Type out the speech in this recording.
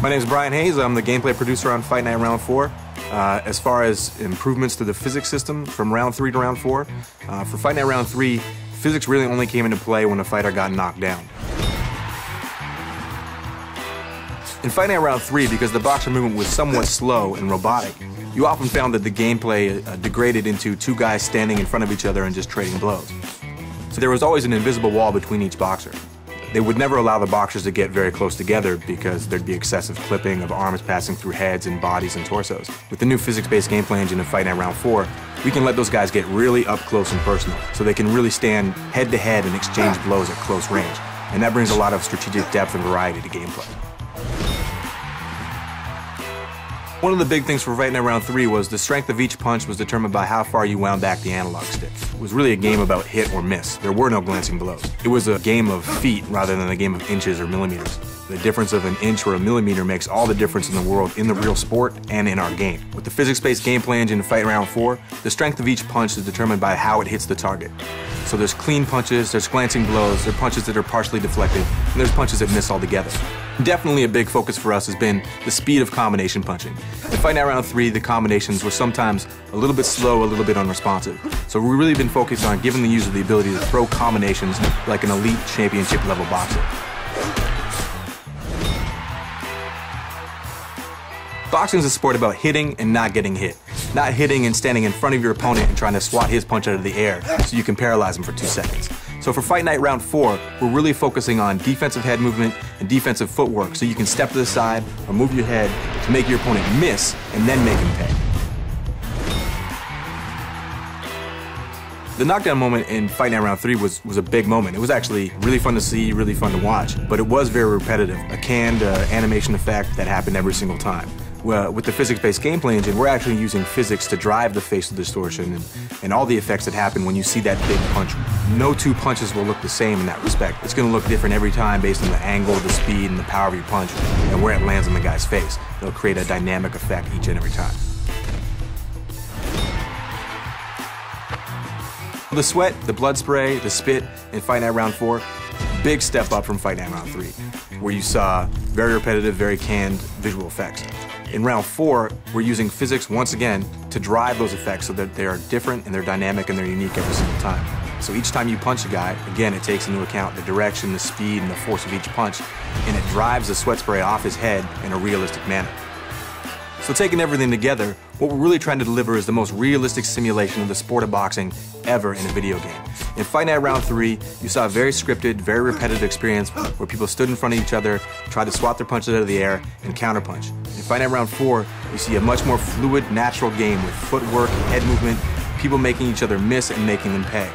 My name is Brian Hayes. I'm the gameplay producer on Fight Night Round 4. As far as improvements to the physics system from Round 3 to Round 4, for Fight Night Round 3, physics really only came into play when a fighter got knocked down. In Fight Night Round 3, because the boxer movement was somewhat slow and robotic, you often found that the gameplay degraded into two guys standing in front of each other and just trading blows. So there was always an invisible wall between each boxer. They would never allow the boxers to get very close together because there'd be excessive clipping of arms passing through heads and bodies and torsos. With the new physics-based gameplay engine in Fight Night Round 4, we can let those guys get really up close and personal, so they can really stand head-to-head and exchange blows at close range. And that brings a lot of strategic depth and variety to gameplay. One of the big things for Fight Night Round 3 was the strength of each punch was determined by how far you wound back the analog stick. It was really a game about hit or miss. There were no glancing blows. It was a game of feet rather than a game of inches or millimeters. The difference of an inch or a millimeter makes all the difference in the world in the real sport and in our game. With the physics-based gameplay engine in Fight Round 4, the strength of each punch is determined by how it hits the target. So there's clean punches, there's glancing blows, there are punches that are partially deflected, and there's punches that miss altogether. Definitely a big focus for us has been the speed of combination punching. In Fight Night Round 3, the combinations were sometimes a little bit slow, a little bit unresponsive. So we've really been focused on giving the user the ability to throw combinations like an elite championship level boxer. Boxing is a sport about hitting and not getting hit. Not hitting and standing in front of your opponent and trying to swat his punch out of the air so you can paralyze him for 2 seconds. So for Fight Night Round 4, we're really focusing on defensive head movement and defensive footwork so you can step to the side or move your head to make your opponent miss and then make him pay. The knockdown moment in Fight Night Round 3 was a big moment. It was actually really fun to see, really fun to watch, but it was very repetitive, a canned animation effect that happened every single time. Well, with the physics-based gameplay engine, we're actually using physics to drive the facial distortion and all the effects that happen when you see that big punch. No two punches will look the same in that respect. It's going to look different every time based on the angle, the speed, and the power of your punch, and where it lands on the guy's face. It'll create a dynamic effect each and every time. The sweat, the blood spray, the spit in Fight Night Round 4, big step up from Fight Night Round 3, where you saw very repetitive, very canned visual effects. In Round 4, we're using physics once again to drive those effects so that they are different and they're dynamic and they're unique every single time. So each time you punch a guy, again, it takes into account the direction, the speed, and the force of each punch, and it drives the sweat spray off his head in a realistic manner. So taking everything together, what we're really trying to deliver is the most realistic simulation of the sport of boxing ever in a video game. In Fight Night Round 3, you saw a very scripted, very repetitive experience where people stood in front of each other, tried to swat their punches out of the air, and counterpunch. In Fight Night Round 4, you see a much more fluid, natural game with footwork, head movement, people making each other miss and making them pay.